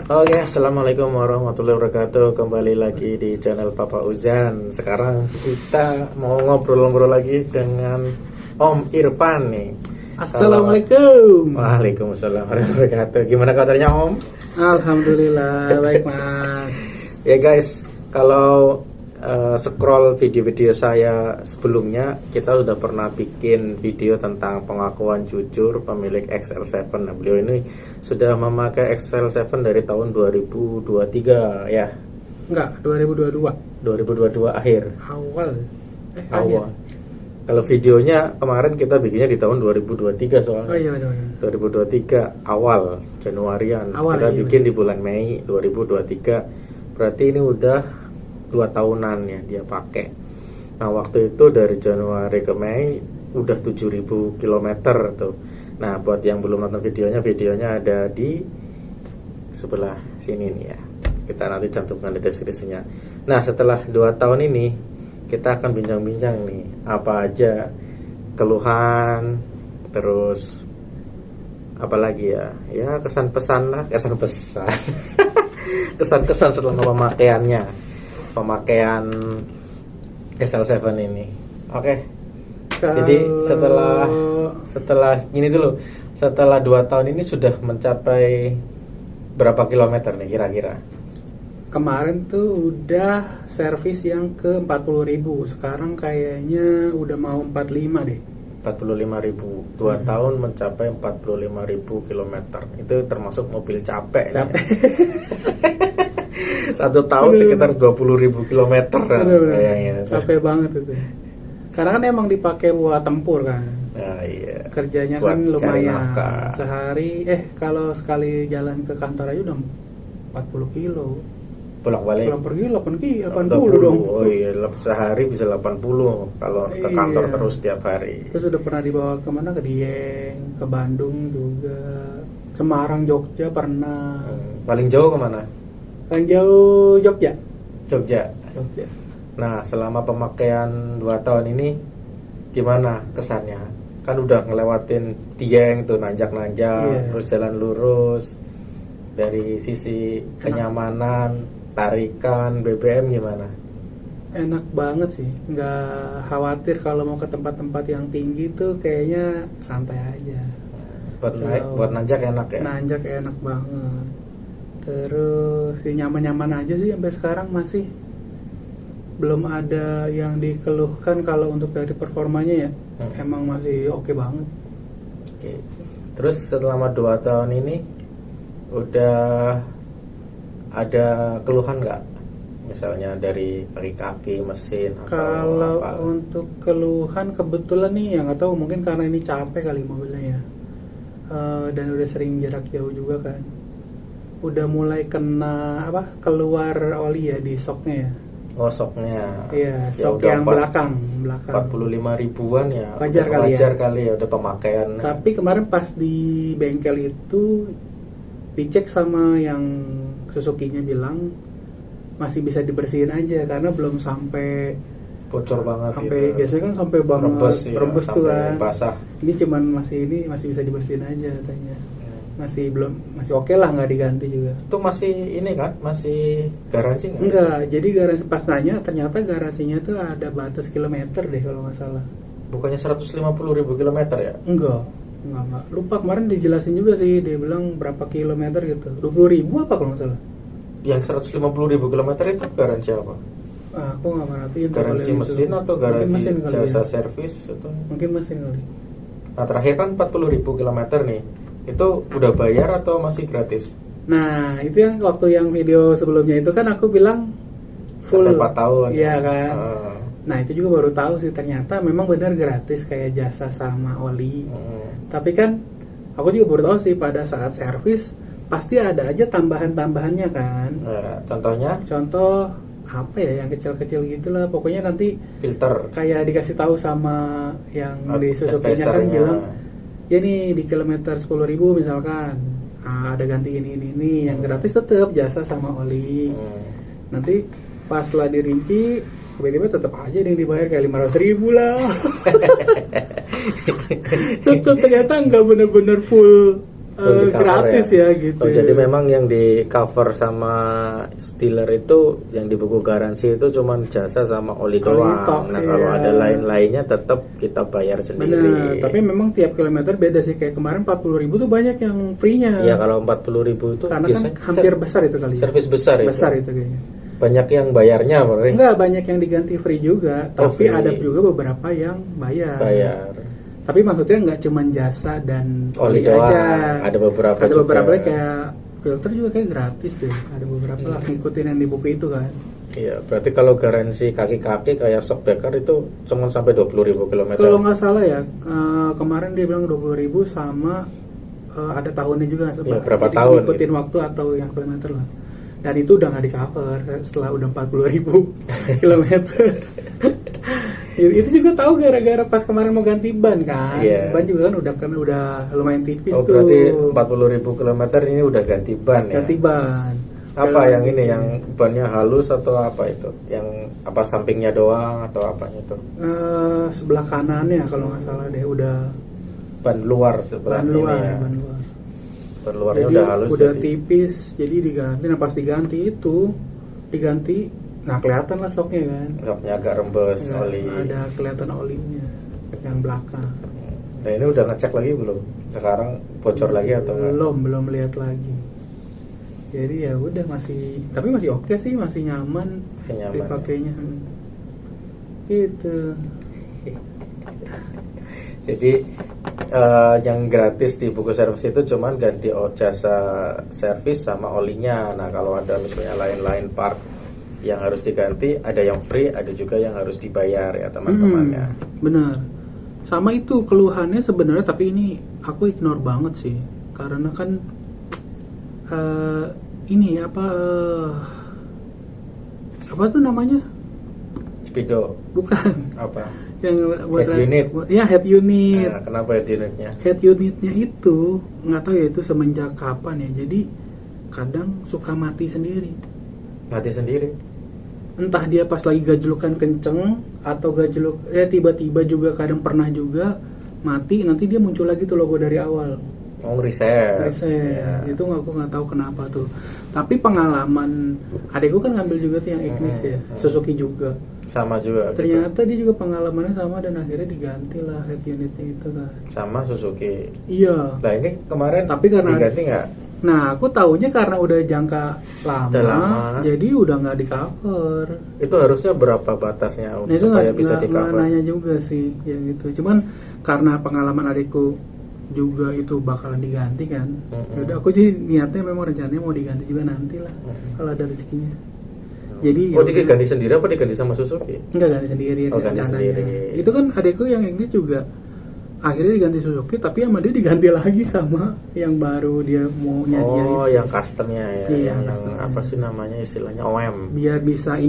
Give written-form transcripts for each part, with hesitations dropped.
Oke, assalamualaikum warahmatullahi wabarakatuh. Kembali lagi di channel Papa Uzan. Sekarang kita mau ngobrol-ngobrol lagi dengan Om Irfan nih. Assalamualaikum. Waalaikumsalam warahmatullahi wabarakatuh. Gimana kabarnya Om? Alhamdulillah baik Mas. Ya guys, kalau scroll video-video saya sebelumnya, kita sudah pernah bikin video tentang pengakuan jujur pemilik XL7. Nah, beliau ini sudah memakai XL7 dari tahun 2023 ya. Enggak, 2022. 2022 akhir. Awal. Awal. Kalau videonya kemarin kita bikinnya di tahun 2023 soalnya. Oh iya benar. 2023 awal Januarian. Awal, kita iya, bikin di bulan Mei 2023. Berarti ini udah 2 tahunan ya dia pakai. Nah, waktu itu dari Januari ke Mei udah 7.000 km tuh. Nah, buat yang belum nonton videonya ada di sebelah sini nih ya. Kita nanti cantumkan di deskripsinya. Nah, setelah 2 tahun ini kita akan bincang-bincang nih apa aja keluhan, terus apa lagi ya kesan-pesan kesan-kesan setelah pemakaian XL7 ini. Oke. Jadi setelah ini dulu, setelah 2 tahun ini sudah mencapai berapa kilometer nih kira-kira? Kemarin tuh udah servis yang ke 40.000. Sekarang kayaknya udah mau 45 deh. 45.000. 2 tahun mencapai 45.000 kilometer. Itu termasuk mobil capek. Capek. Ya. 1 tahun sekitar 20.000 kilometer kayaknya. Capek banget itu. Karena kan emang dipakai buat tempur kan. Nah, iya. Kerjanya Buat kan cari lumayan. nafkah. Sehari kalau sekali jalan ke kantor aja udah 40 kilo. Pulang balik. Pulang pergi 80 dong. Oh iya, sehari bisa 80 kalau ke kantor terus tiap hari. Terus udah pernah dibawa kemana? Ke Dieng, ke Bandung juga, Semarang, Jogja pernah. Paling jauh kemana? Paling jauh Jogja. Jogja. Nah, selama pemakaian 2 tahun ini gimana kesannya? Kan udah ngelewatin Dieng tuh, nanjak-nanjak, terus jalan lurus. Dari sisi kenyamanan, tarikan, BBM gimana? Enak banget sih, nggak khawatir kalau mau ke tempat-tempat yang tinggi tuh kayaknya santai aja. Buat nanjak enak ya? Nanjak enak banget. Terus nyaman-nyaman aja sih sampai sekarang masih. Belum ada yang dikeluhkan kalau untuk dari performanya ya. Emang masih oke banget. Oke. Terus selama 2 tahun ini udah ada keluhan nggak? Misalnya dari kaki mesin atau kalau apa? untuk keluhan kebetulan nih yang nggak tahu mungkin karena ini capek kali mobilnya ya. Dan udah sering jarak jauh juga kan. Udah mulai kena keluar oli ya di shocknya ya. Oh, shocknya. Iya, Ya shock udah yang belakang. 45 ribuan ya. Wajar Kali ya udah pemakaian. Tapi kemarin pas di bengkel itu dicek sama yang Suzuki-nya bilang masih bisa dibersihin aja karena belum sampai bocor banget sampai gitu. biasanya kan sampai banget rembes tuh kan. Basah. Ini cuman masih bisa dibersihin aja katanya. Masih oke lah, nggak diganti juga. Itu masih ini kan? Masih garansi nggak? Enggak, jadi garansi pas nanya ternyata garansinya tuh ada batas kilometer deh kalau nggak salah. Bukannya 150.000 kilometer ya? Enggak. Lupa kemarin dijelasin juga sih, dia bilang berapa kilometer gitu. 20.000 apa kalau nggak salah? Yang 150.000 kilometer itu garansi apa? Aku nggak merhatiin. Garansi mesin itu. atau garansi mesin jasa ya. servis atau? Mungkin mesin kali. Nah, terakhir kan 40.000 kilometer nih. Itu udah bayar atau masih gratis? Nah, itu yang waktu yang video sebelumnya itu kan aku bilang full 4 tahun. Iya kan. Nah, itu juga baru tahu sih ternyata memang benar gratis kayak jasa sama oli. Tapi kan aku juga baru tahu sih pada saat servis pasti ada aja tambahan-tambahannya kan. Contohnya? Contoh apa ya yang kecil-kecil gitulah. Pokoknya nanti filter. Kayak dikasih tahu sama yang di Suzuki-nya kan bilang ya nih di kilometer 10.000 misalkan ada ganti ini yang gratis tetap jasa sama oli. Nanti pas lah dirinci tiba-tiba tetap aja yang dibayar kayak 500.000 lah. Tetap ternyata nggak bener-bener full gratis ya gitu. Oh, jadi memang yang di cover sama dealer itu yang di buku garansi itu cuma jasa sama oli doang. Nah kalau ada lain-lainnya tetap kita bayar sendiri. Benar, tapi memang tiap kilometer beda sih. Kayak kemarin 40.000 tuh banyak yang free-nya. Ya kalau 40.000 itu karena kan hampir besar itu kali. Servis besar itu. Besar itu kayaknya. Banyak yang bayarnya, enggak, banyak yang diganti free juga, tapi free. Ada juga beberapa yang bayar. Tapi maksudnya nggak cuma jasa dan oli aja. Ada beberapa kayak filter juga kayak gratis deh. Ada beberapa lah ngikutin yang di buku itu kan. Iya, berarti kalau garansi kaki-kaki kayak shock breaker itu cuma sampai 20.000 km. Kalau nggak salah ya, kemarin dia bilang 20.000 sama ada tahunnya juga. Ya, berapa tahun? Ngikutin waktu atau yang kilometer lah. Dan itu udah nggak di cover setelah udah 40.000 kilometer. Itu juga tahu gara-gara pas kemarin mau ganti ban kan. Ban juga kan udah lumayan tipis tuh. Berarti 40.000 km ini udah ganti ban ya. Ganti ban. Apa yang ini yang bannya halus atau apa itu? Yang apa sampingnya doang atau apanya itu? Sebelah kanannya kalau nggak salah deh udah ban luar sebelah ban luar, ini ya. Ban luarnya jadi udah halus udah jadi tipis, jadi diganti. Nah pas diganti nah kelihatan lah shocknya kan. Shocknya agak rembes ya, oli. Ada kelihatan olinya yang belakang. Nah ini udah ngecek lagi belum? Sekarang bocor lagi atau enggak? Belum lihat lagi. Jadi ya udah tapi masih oke sih, masih nyaman dipakainya. Gitu. Jadi yang gratis di buku servis itu cuman ganti jasa servis sama olinya. Nah kalau ada misalnya lain-lain part yang harus diganti, ada yang free, ada juga yang harus dibayar ya teman-teman ya. Benar. Sama itu keluhannya sebenarnya, tapi ini aku ignore banget sih, karena kan ini apa tuh namanya? Speedo. Bukan. Apa? Yang buat head unit. Ya head unit. Nah, kenapa head unitnya? Head unitnya itu nggak tahu ya itu semenjak kapan ya. Jadi kadang suka mati sendiri. Mati sendiri? Entah dia pas lagi gajlukan kenceng atau tiba-tiba juga kadang pernah juga mati, nanti dia muncul lagi tuh logo dari awal. Oh, reset. Ya. Itu aku nggak tahu kenapa tuh. Tapi pengalaman adekku kan ngambil juga tuh yang Ignis ya, Suzuki juga. Sama juga. Ternyata dia juga pengalamannya sama dan akhirnya diganti lah head unitnya itu kan. Sama Suzuki. Iya. Nah ini kemarin tapi karena diganti nggak? Nah aku taunya karena udah jangka lama. Jadi udah nggak di cover. Itu harusnya berapa batasnya supaya bisa di cover? Nanya juga sih ya gitu. Cuman karena pengalaman adikku juga itu bakalan diganti kan. Yaudah aku jadi niatnya memang rencananya mau diganti juga nanti lah kalau ada rezekinya. Jadi diganti sendiri apa diganti sama Suzuki? Enggak, ganti sendiri. Ganti sendiri. Itu kan adikku yang Inggris juga akhirnya diganti Suzuki, tapi sama dia diganti lagi sama yang baru dia mau nyadiain. Oh, yang customnya ya. Iya, yang apa sih namanya istilahnya OM. Biar bisa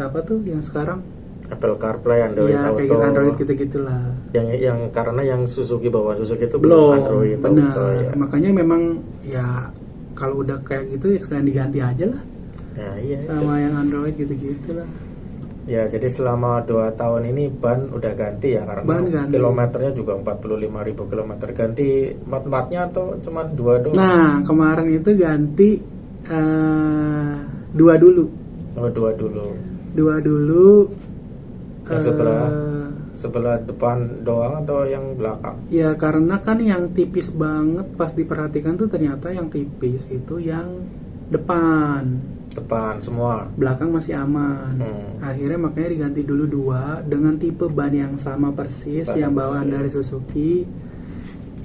apa tuh yang sekarang Apple CarPlay, Android Auto. Iya, kayak Android gitu-gitulah. Yang karena yang Suzuki bawa Suzuki itu belum Android Auto ya. Makanya memang ya kalau udah kayak gitu ya sekalian diganti aja lah. Ya, iya. Sama yang Android gitu-gitu lah. Ya, jadi selama 2 tahun ini ban udah ganti ya karena kilometernya juga 45.000 km. Ganti mat-matnya atau cuma 2 doang? Nah, kemarin itu ganti 2 dulu. Oh, 2 dulu. 2 dulu. Yang sebelah depan doang atau yang belakang? Ya, karena kan yang tipis banget pas diperhatikan tuh ternyata yang tipis itu yang depan semua, belakang masih aman. Akhirnya makanya diganti dulu 2 dengan tipe ban yang sama persis yang bawaan dari Suzuki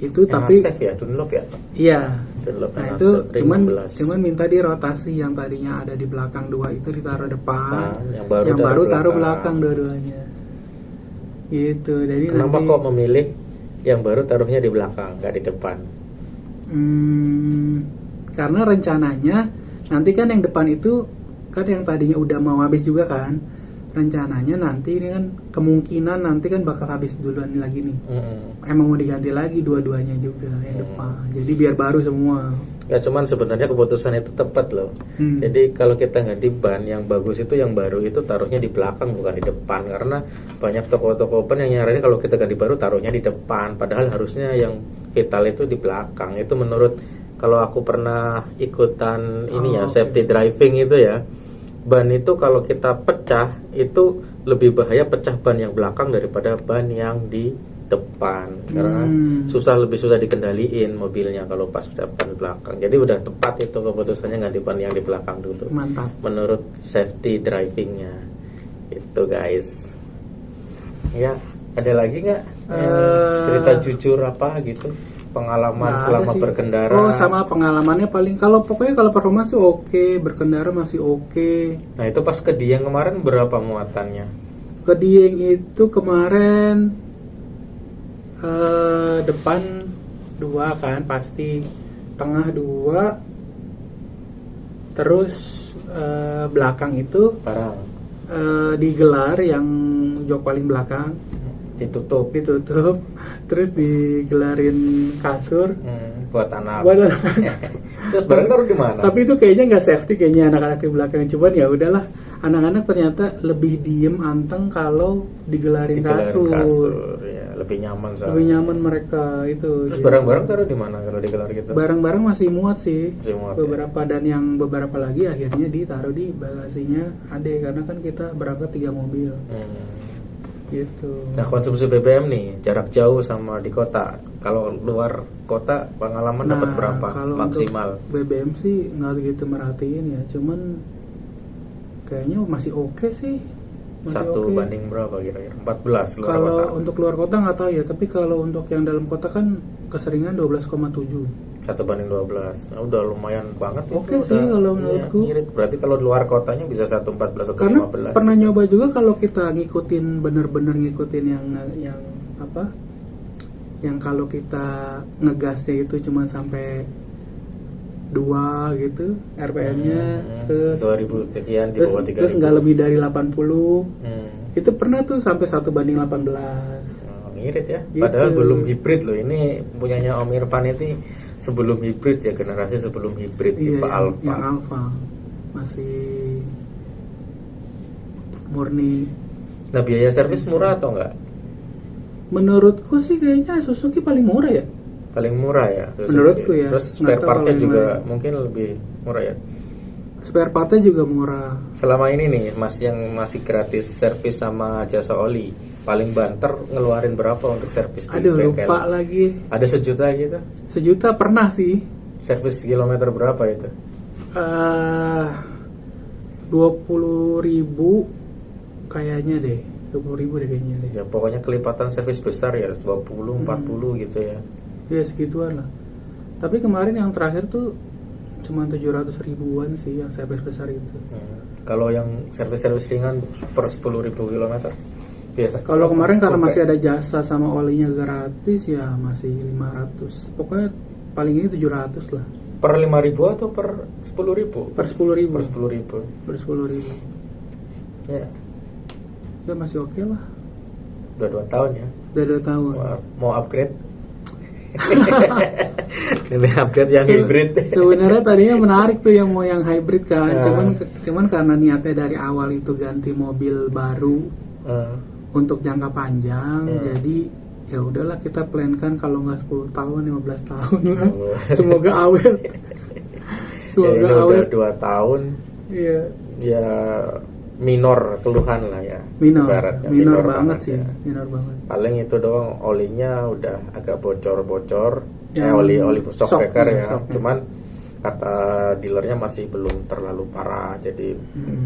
itu, yang tapi safe ya, Dunlop ya. Iya. Dunlop. Nah itu cuman minta dirotasi, yang tadinya ada di belakang 2 itu ditaruh depan, yang baru taruh belakang dua-duanya. Gitu. Jadi kenapa kok memilih yang baru taruhnya di belakang, nggak di depan? Karena rencananya nanti kan yang depan itu kan yang tadinya udah mau habis juga kan, rencananya nanti ini kan kemungkinan nanti kan bakal habis duluan lagi nih. Emang mau diganti lagi dua-duanya juga yang depan, jadi biar baru semua. Ya cuman sebenarnya keputusan itu tepat loh. Jadi kalau kita ganti ban yang bagus itu yang baru itu taruhnya di belakang bukan di depan, karena banyak toko-toko ban yang nyaranin kalau kita ganti baru taruhnya di depan, padahal harusnya yang vital itu di belakang. Itu menurut, kalau aku pernah ikutan ini ya, safety driving itu ya, ban itu kalau kita pecah itu lebih bahaya pecah ban yang belakang daripada ban yang di depan, karena lebih susah dikendaliin mobilnya kalau pas ban belakang. Jadi udah tepat itu keputusannya ganti ban yang di belakang dulu. Mantap. Menurut safety drivingnya itu guys. Ya, ada lagi nggak cerita jujur apa gitu, pengalaman selama berkendara? Oh, sama pengalamannya paling, pokoknya kalau performa sih oke, berkendara masih oke. Nah itu pas ke Dieng kemarin berapa muatannya? Ke Dieng itu kemarin depan 2 kan pasti, tengah 2, terus belakang itu Barang digelar yang jok paling belakang ditutup, terus digelarin kasur buat anak. Terus Tapi- barang taruh di mana? Tapi itu kayaknya nggak safety kayaknya anak-anak di belakang. Cuman ya udahlah, anak-anak ternyata lebih diem anteng kalau digelarin kasur. Ya, lebih nyaman soalnya. Lebih nyaman mereka itu. Terus Jadi, barang-barang taruh di mana kalau digelar gitu? barang-barang masih muat sih. Masih muat, Beberapa dan yang beberapa lagi akhirnya ditaruh di bagasinya Ade, karena kan kita berangkat 3 mobil gitu. Nah, konsumsi BBM nih jarak jauh sama di kota. Kalau luar kota pengalaman dapat berapa kalau maksimal? untuk BBM sih nggak gitu merhatiin ya, cuman kayaknya masih oke sih. Masih 1 oke. banding berapa kira-kira? 14 luar Kalau kota. untuk luar kota nggak tahu ya, tapi kalau untuk yang dalam kota kan keseringan 12,7. 1 banding 12. Nah, udah lumayan banget Oke itu. sih Udah, kalau iya, menurutku. ngirit. Berarti kalau luar kotanya bisa 1,14 atau Karena 15 pernah gitu. nyoba juga kalau kita ngikutin bener-bener ngikutin yang apa? Yang kalau kita ngegasnya itu cuma sampai 2 gitu RPM-nya, terus 2000 sekian di terus, bawah 3000. terus nggak lebih dari 80. Hmm. Itu pernah tuh sampai 1 banding 18. Oh, ngirit ya. Gitu. Padahal belum hibrid loh. Ini punyanya Om Irfan itu sebelum hibrid ya, generasi sebelum hibrid tipe Alfa. Yang Alfa masih murni. Nah, biaya servis murah atau enggak? Menurutku sih kayaknya Suzuki paling murah ya. Paling murah ya Suzuki. Menurutku ya. Terus Nggak spare tahu partnya kalau yang juga lain. mungkin lebih murah ya. Spare partnya juga murah. Selama ini nih Mas yang masih gratis servis sama jasa oli, paling banter ngeluarin berapa untuk servis di Aduh, bengkel? lupa lagi. Ada 1 juta gitu? 1 juta pernah sih. Servis kilometer berapa itu? 20.000 kayaknya deh. 20.000 deh kayaknya deh. Ya pokoknya kelipatan servis besar ya, 20, 40 gitu ya. Ya segituan lah. Tapi kemarin yang terakhir tuh cuma 700 ribuan sih yang servis besar itu. Kalau yang servis-servis ringan per 10.000 kilometer biasa. Kalau kemarin karena Oke. masih ada jasa sama olinya gratis ya masih 500. Pokoknya paling ini 700 lah. Per 5.000 atau per 10.000? Per 10.000. Per 10.000. Per 10.000. Ya, Ya masih oke lah. udah 2 tahun ya. Udah 2 tahun. Mau upgrade? Ini upgrade yang hybrid. Sebenarnya tadinya menarik tuh yang mau yang hybrid kan. Ya. Cuman karena niatnya dari awal itu ganti mobil baru untuk jangka panjang, jadi ya udahlah kita plankan kalau nggak 10 tahun 15 tahun lah. Oh. Semoga awet. Ya, Semoga ini awet. udah 2 tahun. Iya. Ya minor keluhan lah ya. Minor Ibaratnya banget sih, ya. minor banget. Paling itu doang, olinya udah agak bocor-bocor. Yang Oli shock breaker ya. shock. Cuman kata dealernya masih belum terlalu parah, jadi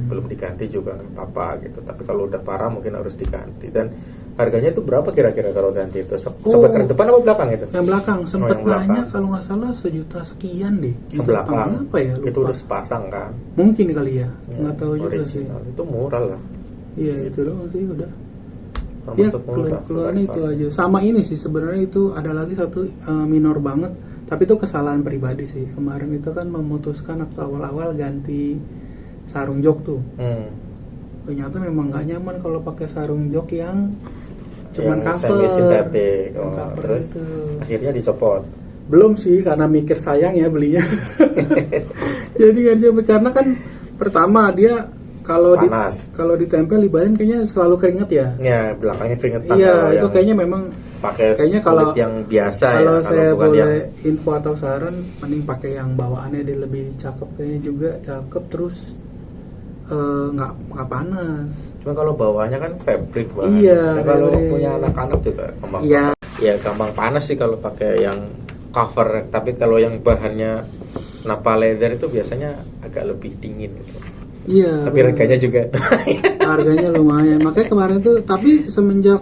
belum diganti juga nggak apa-apa gitu. Tapi kalau udah parah mungkin harus diganti. Dan harganya itu berapa kira-kira kalau ganti itu? Shock depan apa belakang itu? Yang belakang sempat yang belakang. nanya kalau nggak salah 1 juta sekian deh. Yang belakang. Apa ya? Lupa. Itu udah sepasang kan? Mungkin kali ya, nggak tahu juga sih. Original. Itu murah lah. Iya itu doang sih udah. Ya Termasuk murah. keluarnya itu aja. Sama ini sih sebenarnya itu ada lagi satu minor banget. Tapi itu kesalahan pribadi sih. Kemarin itu kan memutuskan waktu awal-awal ganti sarung jok tuh. Ternyata memang nggak nyaman kalau pakai sarung jok yang cuman Yang cover. semi sintetik. Yang Oh, cover terus itu. akhirnya dicopot. Belum sih, karena mikir sayang ya belinya. Jadi nggak siapa, karena kan pertama dia kalau kalau ditempel di badan kayaknya selalu keringet ya. Ya, belakangnya keringetan. Iya, itu kayaknya memang pakai kayaknya kalau yang biasa kalau ya. Saya bukan boleh yang info atau saran, mending pakai yang bawaannya dia lebih cakep, kayaknya juga cakep, terus nggak panas. Cuma kalau bawahnya kan fabric banget. Iya. Nah, kalau punya anak-anak juga gampang. Iya. Ya gampang panas sih kalau pakai yang cover. Tapi kalau yang bahannya Nappa leather itu biasanya agak lebih dingin gitu. Iya. Tapi harganya juga. Harganya lumayan. Makanya kemarin tuh, tapi semenjak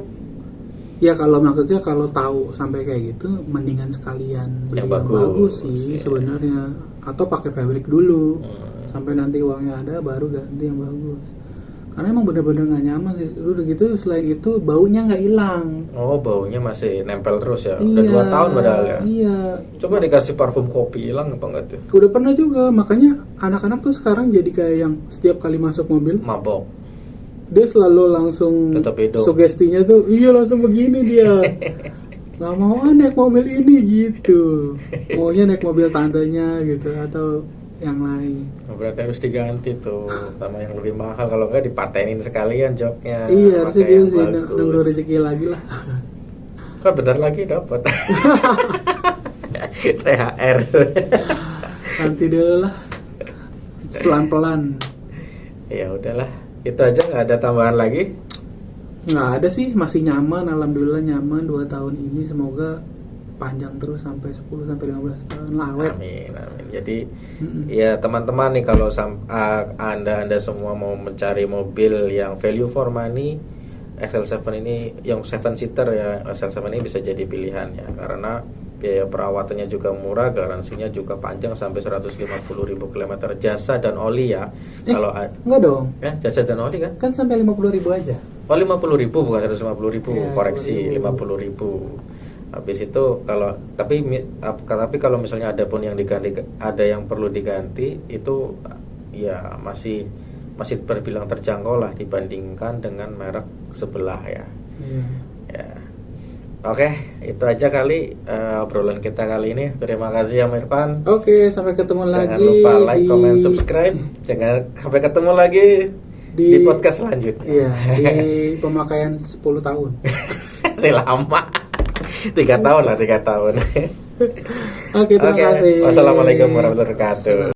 ya kalau maksudnya kalau tahu sampai kayak gitu, mendingan sekalian beli yang bagus sih sebenarnya. Atau pakai fabric dulu. Sampai nanti uangnya ada baru ganti yang bagus. Karena emang bener-bener nggak nyaman sih. Udah gitu, selain itu baunya nggak hilang. Oh, baunya masih nempel terus ya. Udah 2 tahun padahal ya. Iya. Coba dikasih parfum kopi, hilang apa enggak tuh? Udah pernah juga. Makanya anak-anak tuh sekarang jadi kayak yang setiap kali masuk mobil mabok. Dia selalu langsung sugestinya tuh, iya langsung begini dia. Nggak mau naik mobil ini gitu. Maunya naik mobil tantenya gitu atau yang lain. Berarti harus diganti tuh sama yang lebih mahal, kalau enggak dipatenin sekalian joknya. Iya, harusnya gitu sih, nunggu rezeki lagi lah. Kan bentar lagi dapat. THR. Nanti dulu lah. Pelan-pelan. Ya udahlah, itu aja, nggak ada tambahan lagi. Nggak ada sih, masih nyaman, alhamdulillah nyaman 2 tahun ini, semoga panjang terus sampai 10 sampai 15 tahun lawet. Amin. Jadi ya teman-teman nih, kalau anda semua mau mencari mobil yang value for money, XL7 ini yang 7 seater ya, XL7 ini bisa jadi pilihan ya, karena biaya perawatannya juga murah, garansinya juga panjang sampai 150.000 km, jasa dan oli ya. Kalau enggak dong. Ya, jasa dan oli kan? Kan sampai 50.000 aja. Oh, 50.000 bukan 150.000, ya, koreksi 50.000. Habis itu tapi kalau misalnya ada pun yang diganti, ada yang perlu diganti, itu ya masih terbilang terjangkau lah dibandingkan dengan merek sebelah ya. Ya. Oke, itu aja kali obrolan kita kali ini. Terima kasih ya Irfan. Oke, sampai ketemu lagi. Jangan lupa like, comment, subscribe. Jangan sampai ketemu lagi di podcast selanjutnya. Iya, di pemakaian 10 tahun. Masih lama. 3 tahun lah, 3 tahun. Oke, terima kasih. Wassalamualaikum warahmatullahi wabarakatuh.